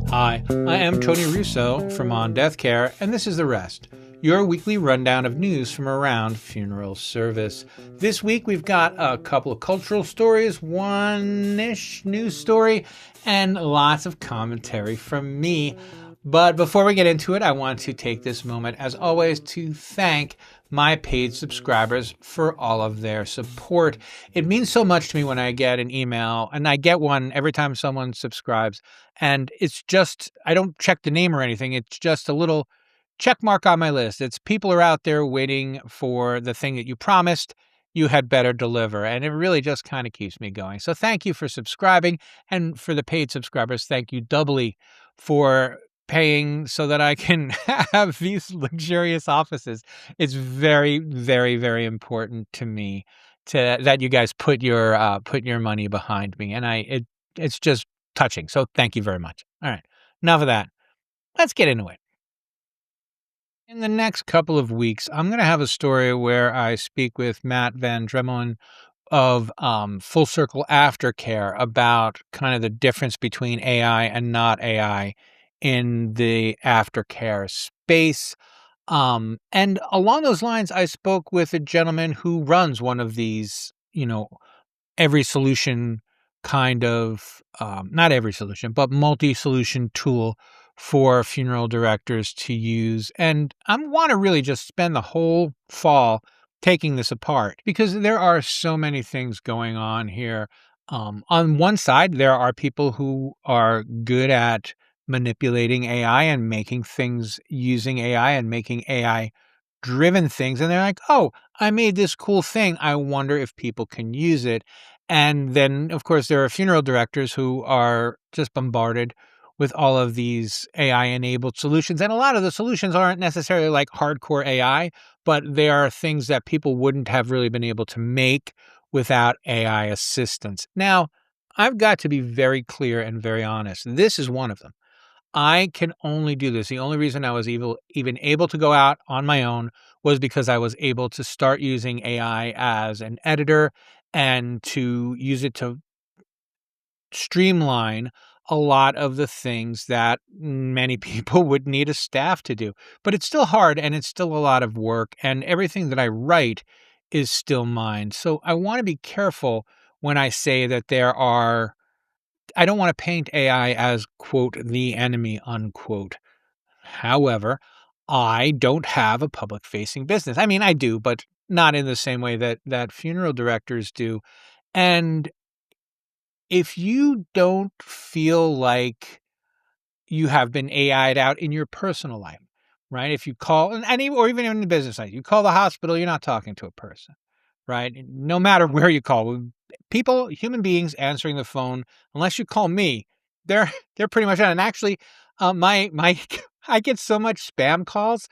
Hi, I am Tony Russo from On Death Care, and this is The Rest, your weekly rundown of news from around funeral service. This week we've got a couple of cultural stories, one-ish news story, and lots of commentary from me. But before we get into it, I want to take this moment, as always, to thank my paid subscribers for all of their support. It means so much to me when I get an email, and I get one every time someone subscribes, and it's just, I don't check the name or anything. It's just a little check mark on my list. It's people are out there waiting for the thing that you promised you had better deliver, and it really just kind of keeps me going. So thank you for subscribing, and for the paid subscribers, thank you doubly for paying so that I can have these luxurious offices. It's very, very, very important to me that you guys put your money behind me, and it's just touching. So thank you very much. All right, enough of that. Let's get into it. In the next couple of weeks, I'm going to have a story where I speak with Matt Van Dremelen of Full Circle Aftercare about kind of the difference between AI and not AI in the aftercare space. And along those lines, I spoke with a gentleman who runs one of these, every solution kind of, not every solution, but multi-solution tool for funeral directors to use. And I want to really just spend the whole fall taking this apart because there are so many things going on here. On one side, there are people who are good at manipulating AI and making things using AI and making AI driven things. And they're like, oh, I made this cool thing. I wonder if people can use it. And then, of course, there are funeral directors who are just bombarded with all of these AI-enabled solutions. And a lot of the solutions aren't necessarily like hardcore AI, but they are things that people wouldn't have really been able to make without AI assistance. Now, I've got to be very clear and very honest. This is one of them. I can only do this. The only reason I was even able to go out on my own was because I was able to start using AI as an editor and to use it to streamline a lot of the things that many people would need a staff to do. But it's still hard and it's still a lot of work, and everything that I write is still mine. So I want to be careful when I say that I don't want to paint AI as, quote, the enemy, unquote. However, I don't have a public facing business. I mean, I do, but not in the same way that funeral directors do. And if you don't feel like you have been AI'd out in your personal life, right? If you call, or even in the business side, you call the hospital, you're not talking to a person, right? No matter where you call, people, human beings answering the phone, unless you call me, they're pretty much on. And actually, my I get so many spam calls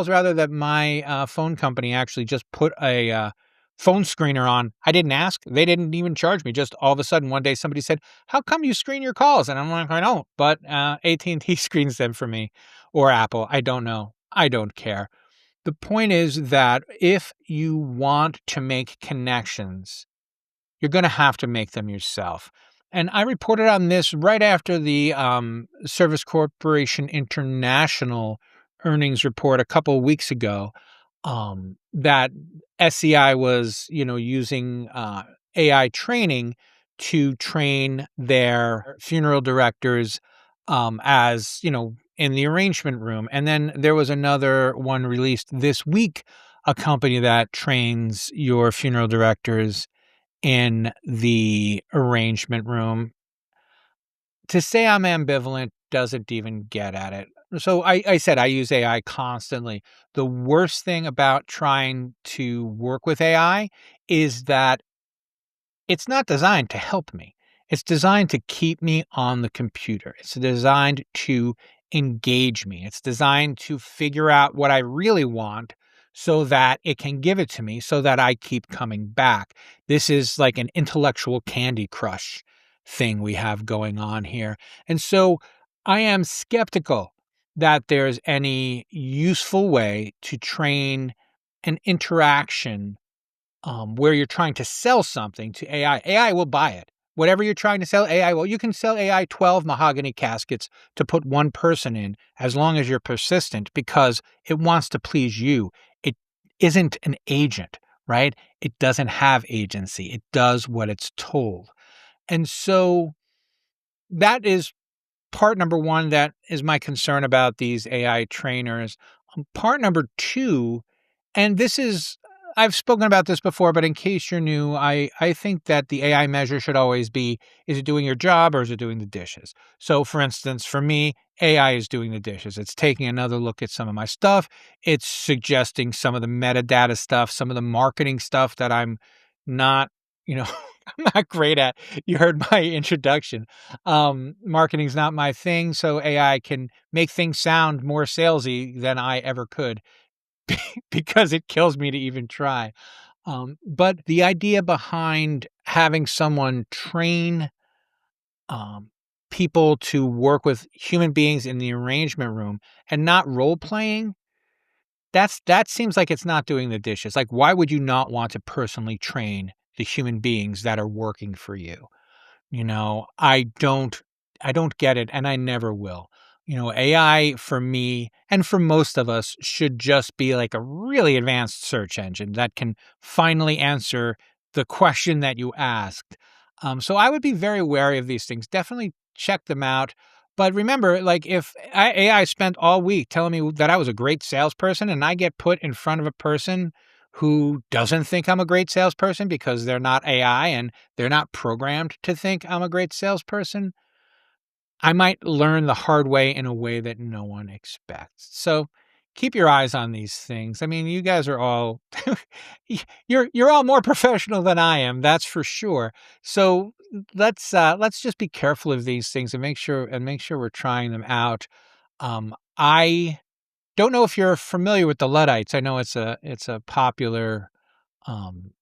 rather, that my phone company actually just put a phone screener on. I didn't ask. They didn't even charge me. Just all of a sudden, one day somebody said, "How come you screen your calls?" And I'm like, "I don't." But AT&T screens them for me, or Apple. I don't know. I don't care. The point is that if you want to make connections, you're going to have to make them yourself. And I reported on this right after the Service Corporation International earnings report a couple of weeks ago, that SCI was, using AI training to train their funeral directors, as, in the arrangement room. And then there was another one released this week, a company that trains your funeral directors in the arrangement room. To say I'm ambivalent doesn't even get at it. So I said I use AI constantly. The worst thing about trying to work with AI is that it's not designed to help me. It's designed to keep me on the computer. It's designed to engage me. It's designed to figure out what I really want so that it can give it to me so that I keep coming back. This is like an intellectual Candy Crush thing we have going on here. And so I am skeptical that there's any useful way to train an interaction, where you're trying to sell something to AI. AI will buy it, whatever you're trying to sell AI, well, you can sell AI 12 mahogany caskets to put one person in as long as you're persistent because it wants to please you. It isn't an agent, right? It doesn't have agency. It does what it's told. And so that is part number one. That is my concern about these AI trainers. Part number two, and this is, I've spoken about this before, but in case you're new, I think that the AI measure should always be, is it doing your job or is it doing the dishes? So for instance, for me, AI is doing the dishes. It's taking another look at some of my stuff. It's suggesting some of the metadata stuff, some of the marketing stuff that I'm not, you know, I'm not great at. You heard my introduction. Marketing's not my thing, so AI can make things sound more salesy than I ever could because it kills me to even try. But the idea behind having someone train um, people to work with human beings in the arrangement room and not role playing, that seems like it's not doing the dishes. Like, why would you not want to personally train the human beings that are working for you? I don't get it, and I never will. AI for me and for most of us should just be like a really advanced search engine that can finally answer the question that you asked. So I would be very wary of these things. Definitely check them out. But remember, like if AI spent all week telling me that I was a great salesperson and I get put in front of a person who doesn't think I'm a great salesperson because they're not AI and they're not programmed to think I'm a great salesperson, I might learn the hard way in a way that no one expects. So keep your eyes on these things. I mean, you guys are all you're all more professional than I am, that's for sure. So let's just be careful of these things and make sure we're trying them out. I don't know if you're familiar with the Luddites. I know it's a popular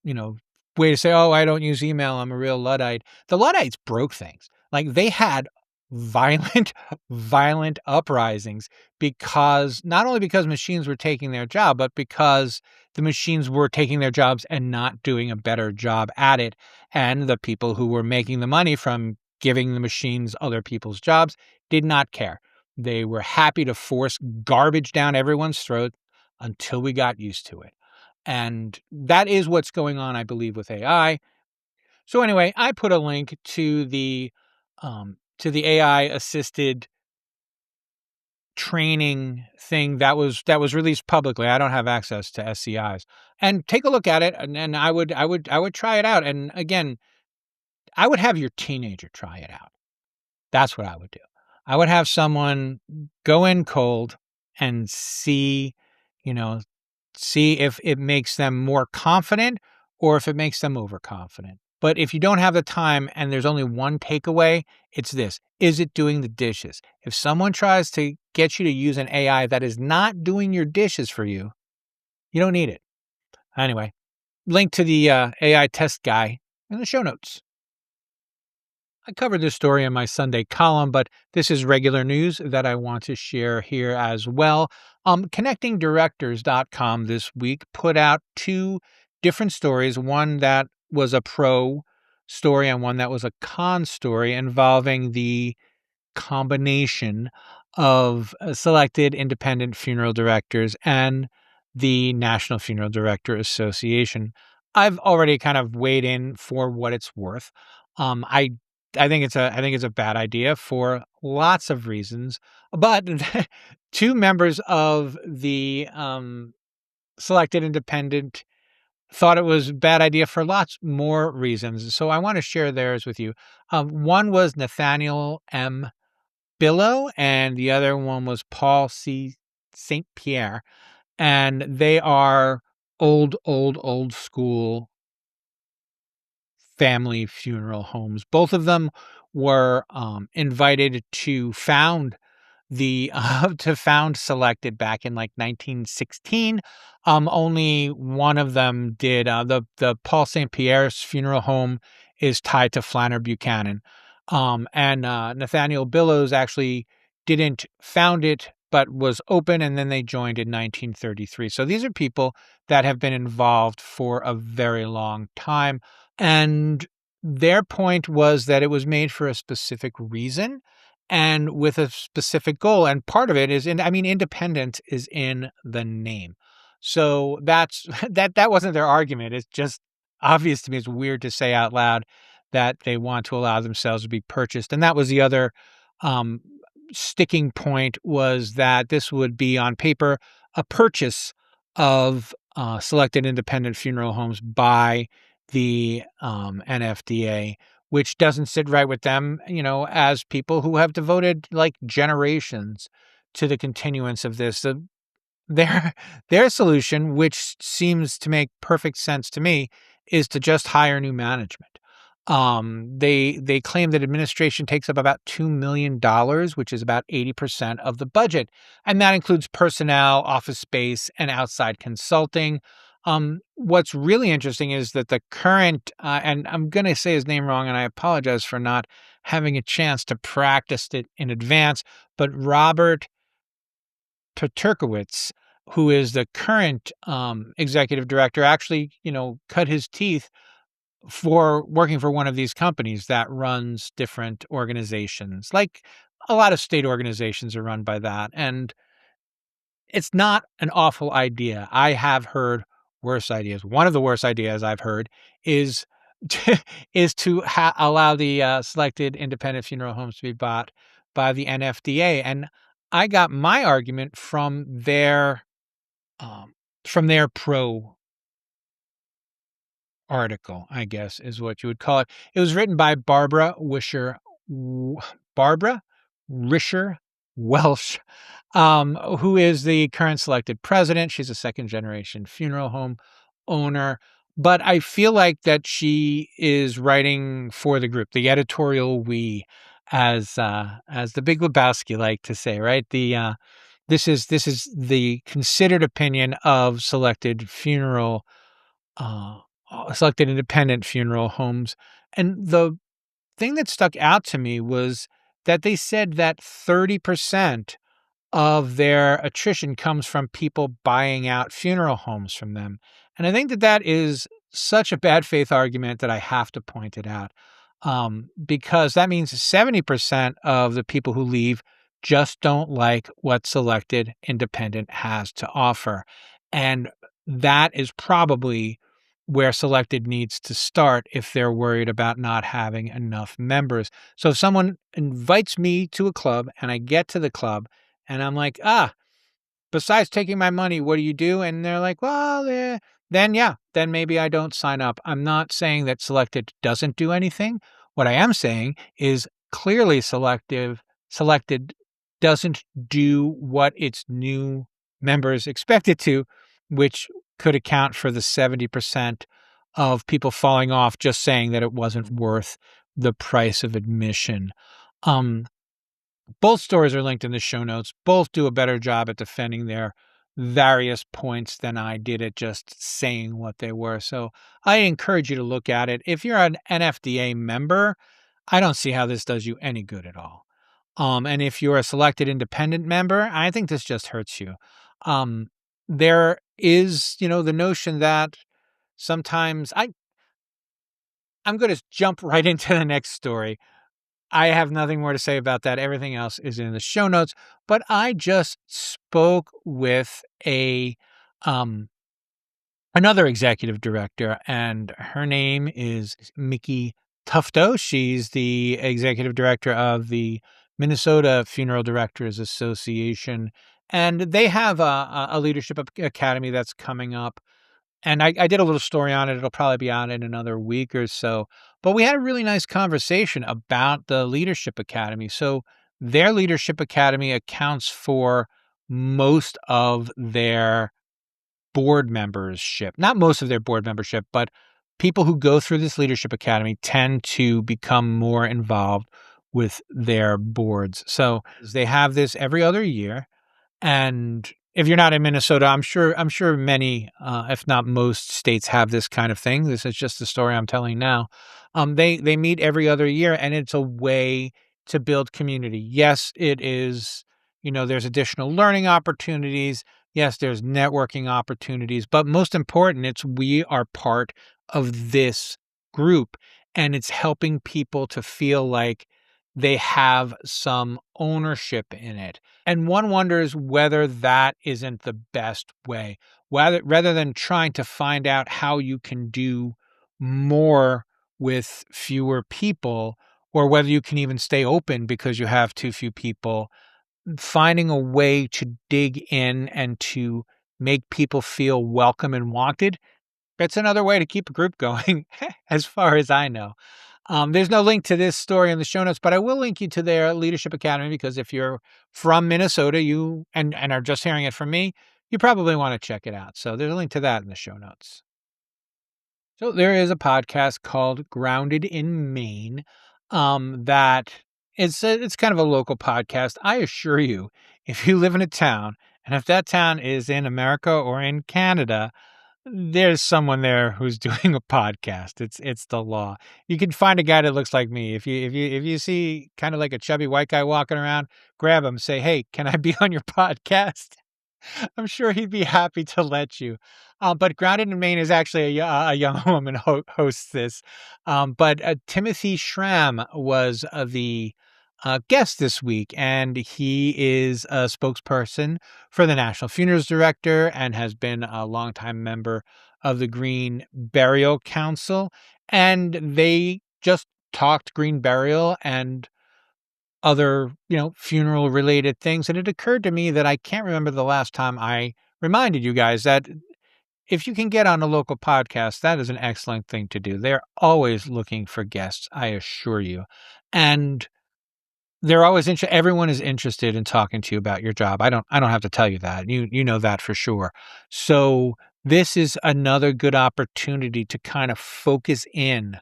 you know, way to say, "Oh, I don't use email. I'm a real Luddite." The Luddites broke things. Like they had violent, violent uprisings because not only because machines were taking their job, but because the machines were taking their jobs and not doing a better job at it. And the people who were making the money from giving the machines other people's jobs did not care. They were happy to force garbage down everyone's throat until we got used to it. And that is what's going on, I believe, with AI. So anyway, I put a link to the AI assisted training thing that was released publicly. I don't have access to SCIs. And take a look at it and I would try it out. And again, I would have your teenager try it out. That's what I would do. I would have someone go in cold and you know, see if it makes them more confident or if it makes them overconfident. But if you don't have the time and there's only one takeaway, it's this. Is it doing the dishes? If someone tries to get you to use an AI that is not doing your dishes for you, you don't need it. Anyway, link to the AI test guy in the show notes. I covered this story in my Sunday column, but this is regular news that I want to share here as well. ConnectingDirectors.com this week put out two different stories, one that was a pro story and one that was a con story involving the combination of selected independent funeral directors and the National Funeral Director Association. I've already kind of weighed in for what it's worth. I think it's a bad idea for lots of reasons, but two members of the selected independent thought it was a bad idea for lots more reasons. So I want to share theirs with you. One was Nathaniel M. Billow, and the other one was Paul C. St. Pierre. And they are old school family funeral homes. Both of them were invited to found Selected back in like 1916. Only one of them did. The Paul St. Pierre's funeral home is tied to Flanner Buchanan. And Nathaniel Billows actually didn't found it, but was open, and then they joined in 1933. So these are people that have been involved for a very long time. And their point was that it was made for a specific reason and with a specific goal. And part of it is independent is in the name. So that's that wasn't their argument. It's just obvious to me. It's weird to say out loud that they want to allow themselves to be purchased. And that was the other um, sticking point, was that this would be on paper a purchase of selected independent funeral homes by the NFDA, which doesn't sit right with them, as people who have devoted like generations to the continuance of this. Their their solution, which seems to make perfect sense to me, is to just hire new management. They claim that administration takes up about $2 million, which is about 80% of the budget, and that includes personnel, office space, and outside consulting. What's really interesting is that the current, and I'm going to say his name wrong, and I apologize for not having a chance to practice it in advance, but Robert Peterkowitz, who is the current executive director, actually, cut his teeth for working for one of these companies that runs different organizations. Like a lot of state organizations are run by that. And it's not an awful idea. I have heard worse ideas. One of the worst ideas I've heard is is to allow the selected independent funeral homes to be bought by the NFDA. And I got my argument um, from their pro article, I guess is what you would call it. It was written by Barbara Risher Welsh, who is the current selected president. She's a second generation funeral home owner. But I feel like that she is writing for the group, the editorial we, as the Big Lebowski like to say, right? This is the considered opinion of uh, selected independent funeral homes. And the thing that stuck out to me was that they said that 30% of their attrition comes from people buying out funeral homes from them. And I think that that is such a bad faith argument that I have to point it out, because that means 70% of the people who leave just don't like what Selected Independent has to offer. And that is probably where Selected needs to start if they're worried about not having enough members. So if someone invites me to a club and I get to the club and I'm like, besides taking my money, what do you do? And they're like, well, then maybe I don't sign up. I'm not saying that Selected doesn't do anything. What I am saying is clearly Selected doesn't do what its new members expect it to, which could account for the 70% of people falling off just saying that it wasn't worth the price of admission. Um, Both stories are linked in the show notes. Both do a better job at defending their various points than I did at just saying what they were. So I encourage you to look at it. If you're an NFDA member, I don't see how this does you any good at all. And if you're a selected independent member, I think this just hurts you. There is, the notion that sometimes I'm going to jump right into the next story. I have nothing more to say about that. Everything else is in the show notes. But I just spoke with um, another executive director, and her name is Mickey Tufto. She's the executive director of the Minnesota Funeral Directors Association, and they have a leadership academy that's coming up. And I did a little story on it. It'll probably be out in another week or so. But we had a really nice conversation about the Leadership Academy. So their Leadership Academy accounts for most of their board membership. Not most of their board membership, but people who go through this Leadership Academy tend to become more involved with their boards. So they have this every other year. And if you're not in Minnesota, I'm sure many, if not most states have this kind of thing. This is just the story I'm telling now. They meet every other year, and it's a way to build community. Yes, it is, there's additional learning opportunities. Yes, there's networking opportunities, but most important, it's we are part of this group. and it's helping people to feel like they have some ownership in it. And one wonders whether that isn't the best way, rather than trying to find out how you can do more with fewer people, or whether you can even stay open because you have too few people. Finding a way to dig in and to make people feel welcome and wanted, that's another way to keep a group going, as far as I know. There's no link to this story in the show notes, but I will link you to their Leadership Academy, because if you're from Minnesota, and are just hearing it from me, you probably want to check it out. So there's a link to that in the show notes. So there is a podcast called Grounded in Maine, that it's kind of a local podcast. I assure you, if you live in a town, and if that town is in America or in Canada, there's someone there who's doing a podcast. It's the law. You can find a guy that looks like me. If you see kind of like a chubby white guy walking around, grab him, say, "Hey, can I be on your podcast?" I'm sure he'd be happy to let you. But Grounded in Maine is actually a young woman hosts this. But Timothy Schramm was the guest this week, and he is a spokesperson for the National Funerals Director and has been a longtime member of the Green Burial Council. And they just talked green burial and other, funeral related things. And it occurred to me that I can't remember the last time I reminded you guys that if you can get on a local podcast, that is an excellent thing to do. They're always looking for guests, I assure you. And they're always everyone is interested in talking to you about your job. I don't have to tell you that. You know that for sure. So this is another good opportunity to kind of focus in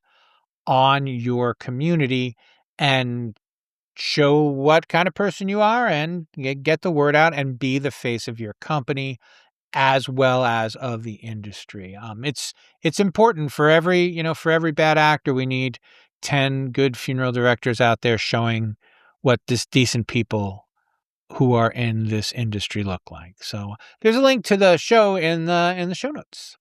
on your community and show what kind of person you are, and get the word out and be the face of your company as well as of the industry. It's important for every bad actor. We need 10 good funeral directors out there showing what this decent people who are in this industry look like. So there's a link to the show in the show notes.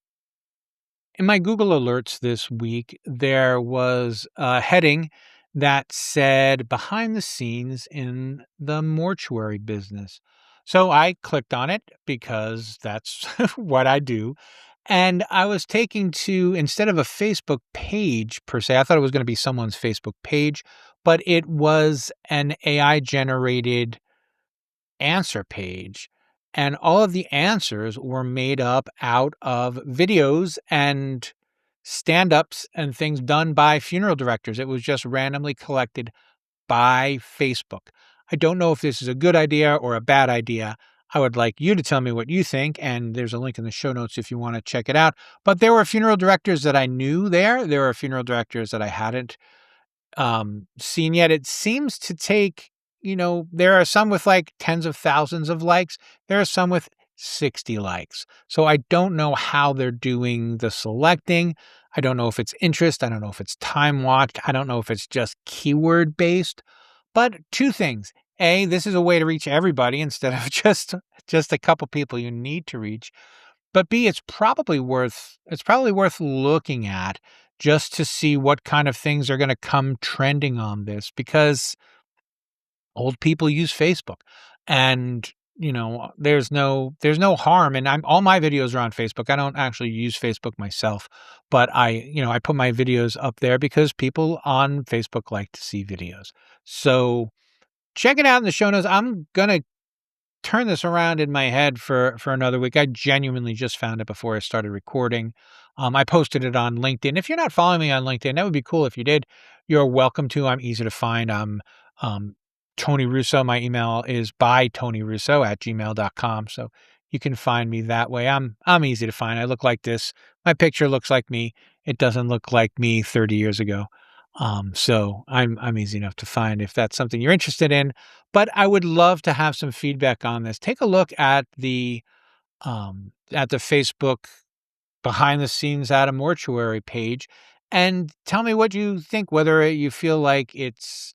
In my Google alerts this week, there was a heading that said behind the scenes in the mortuary business. So I clicked on it because that's what I do. And I was taken to, instead of a Facebook page per se, I thought it was going to be someone's Facebook page, but it was an AI generated answer page. And all of the answers were made up out of videos and stand-ups and things done by funeral directors. It was just randomly collected by Facebook. I don't know if this is a good idea or a bad idea. I would like you to tell me what you think, and there's a link in the show notes if you want to check it out. But there were funeral directors that I knew there. There were funeral directors that I hadn't seen yet. It seems to take, there are some with like tens of thousands of likes. There are some with 60 likes. So I don't know how they're doing the selecting. I don't know if it's interest. I don't know if it's time watched. I don't know if it's just keyword based. But two things. A, this is a way to reach everybody instead of just a couple people you need to reach. But B, it's probably worth looking at just to see what kind of things are going to come trending on this, because old people use Facebook, and there's no harm. And all my videos are on Facebook. I don't actually use Facebook myself, but I put my videos up there because people on Facebook like to see videos. So check it out in the show notes. I'm gonna turn this around in my head for another week. I genuinely just found it before I started recording. I posted it on LinkedIn. If you're not following me on LinkedIn, that would be cool if you did. You're welcome to. I'm easy to find. I'm Tony Russo. My email is bytonyrusso@gmail.com. So you can find me that way. I'm easy to find. I look like this. My picture looks like me. It doesn't look like me 30 years ago. So I'm easy enough to find if that's something you're interested in. But I would love to have some feedback on this. Take a look at the Facebook behind the scenes at a mortuary page and tell me what you think, whether you feel like it's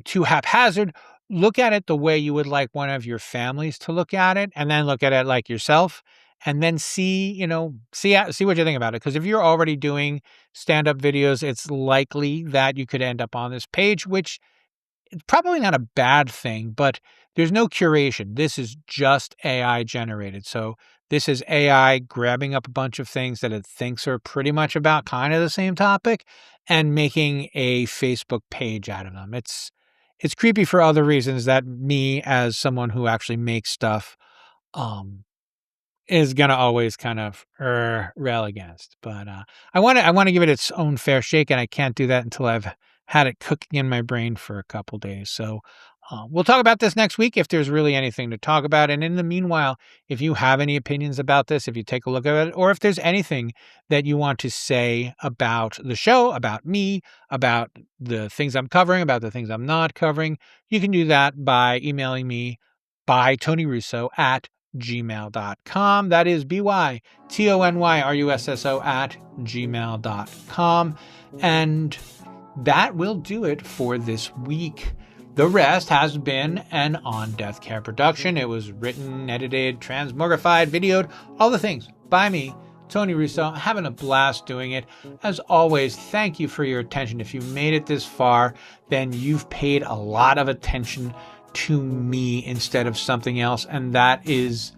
too haphazard. Look at it the way you would like one of your families to look at it, and then look at it like yourself and then see what you think about it. Because if you're already doing stand-up videos, it's likely that you could end up on this page, which is probably not a bad thing, but there's no curation. This is just AI generated. So this is AI grabbing up a bunch of things that it thinks are pretty much about kind of the same topic and making a Facebook page out of them. It's creepy for other reasons that me, as someone who actually makes stuff, is gonna always kind of rail against. But I want to give it its own fair shake, and I can't do that until I've had it cooking in my brain for a couple days. So we'll talk about this next week if there's really anything to talk about. And in the meanwhile, if you have any opinions about this, if you take a look at it, or if there's anything that you want to say about the show, about me, about the things I'm covering, about the things I'm not covering, you can do that by emailing me by Tony Russo at gmail.com. That is BYTONYRUSSO at gmail.com. And that will do it for this week. The rest has been an On Death Care production. It was written, edited, transmogrified, videoed, all the things by me, Tony Russo, having a blast doing it. As always, thank you for your attention. If you made it this far, then you've paid a lot of attention to me instead of something else, and that is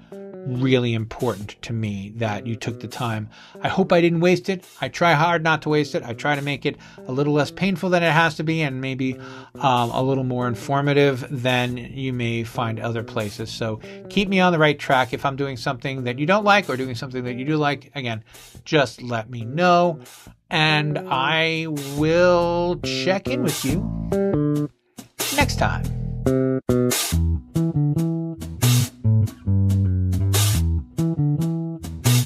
really important to me that you took the time. I hope I didn't waste it. I try hard not to waste it. I try to make it a little less painful than it has to be, and maybe a little more informative than you may find other places. So keep me on the right track. If I'm doing something that you don't like or doing something that you do like, again, just let me know, and I will check in with you next time.